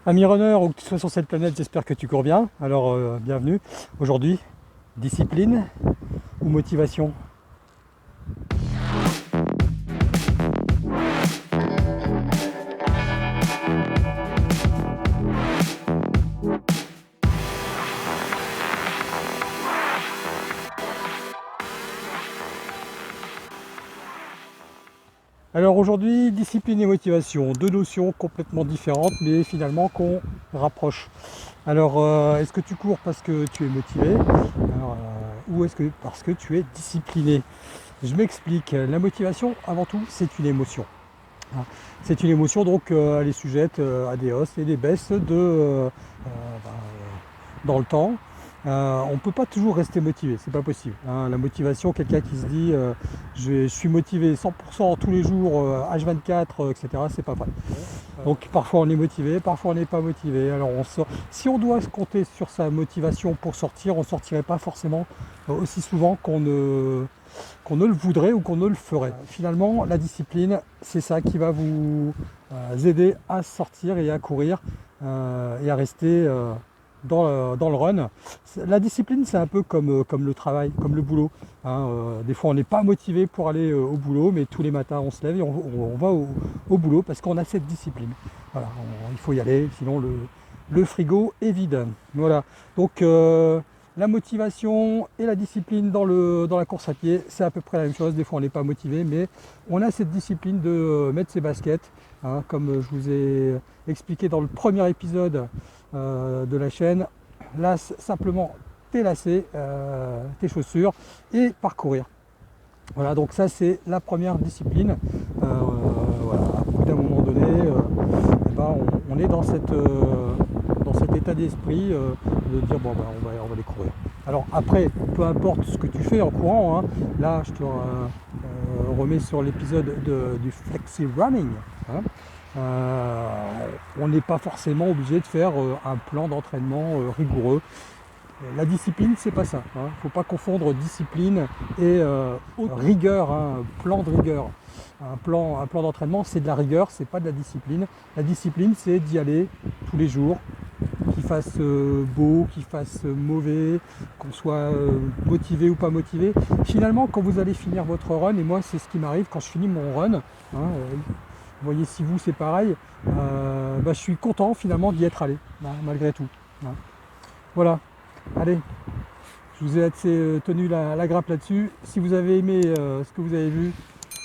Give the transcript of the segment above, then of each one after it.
Ami runner, ou que tu sois sur cette planète, j'espère que tu cours bien. Alors, bienvenue. Aujourd'hui, discipline ou motivation? Alors aujourd'hui, discipline et motivation, deux notions complètement différentes, mais finalement qu'on rapproche. Alors, est-ce que tu cours parce que tu es motivé, ou est-ce que parce que tu es discipliné? Je m'explique. La motivation, avant tout, c'est une émotion, hein. C'est une émotion, donc elle est sujette à des hausses et des baisses bah, dans le temps. On ne peut pas toujours rester motivé, c'est pas possible, hein. La motivation, quelqu'un qui se dit je suis motivé 100% tous les jours, H24, etc., c'est pas vrai. Donc parfois on est motivé, parfois on n'est pas motivé. Alors si on doit se compter sur sa motivation pour sortir, on ne sortirait pas forcément aussi souvent qu'on ne le voudrait ou qu'on ne le ferait. Finalement, la discipline, c'est ça qui va vous aider à sortir et à courir et à rester dans le run. La discipline, c'est un peu comme le travail, comme le boulot, hein. Des fois, on n'est pas motivé pour aller au boulot, mais tous les matins, on se lève et on va au boulot parce qu'on a cette discipline. Voilà, il faut y aller, sinon le frigo est vide. Voilà. Donc, la motivation et la discipline dans la course à pied, c'est à peu près la même chose. Des fois, on n'est pas motivé, mais on a cette discipline de mettre ses baskets, hein, comme je vous ai expliqué dans le premier épisode de la chaîne. Là, simplement tes lacets, tes chaussures et parcourir. Voilà, donc ça c'est la première discipline. Voilà, à bout d'un moment donné, eh ben, on est dans cet état d'esprit de dire bon ben, on va aller courir. Alors après, peu importe ce que tu fais en courant, hein, là je te remets sur l'épisode du flexi running, hein. On n'est pas forcément obligé de faire un plan d'entraînement rigoureux. La discipline, c'est pas ça, hein. Faut pas confondre discipline et rigueur, hein, plan de rigueur. Un plan d'entraînement, c'est de la rigueur, c'est pas de la discipline. La discipline, c'est d'y aller tous les jours, qu'il fasse beau, qu'il fasse mauvais, qu'on soit motivé ou pas motivé. Finalement, quand vous allez finir votre run, et moi, c'est ce qui m'arrive quand je finis mon run, hein, vous voyez, si vous, c'est pareil, bah, je suis content finalement d'y être allé, hein, malgré tout, hein. Voilà. Allez, je vous ai assez tenu la grappe là-dessus. Si vous avez aimé ce que vous avez vu,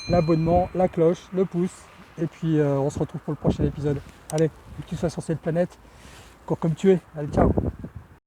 l'abonnement, la cloche, le pouce, et puis on se retrouve pour le prochain épisode. Allez, que tu sois sur cette planète, cours comme tu es. Allez, ciao!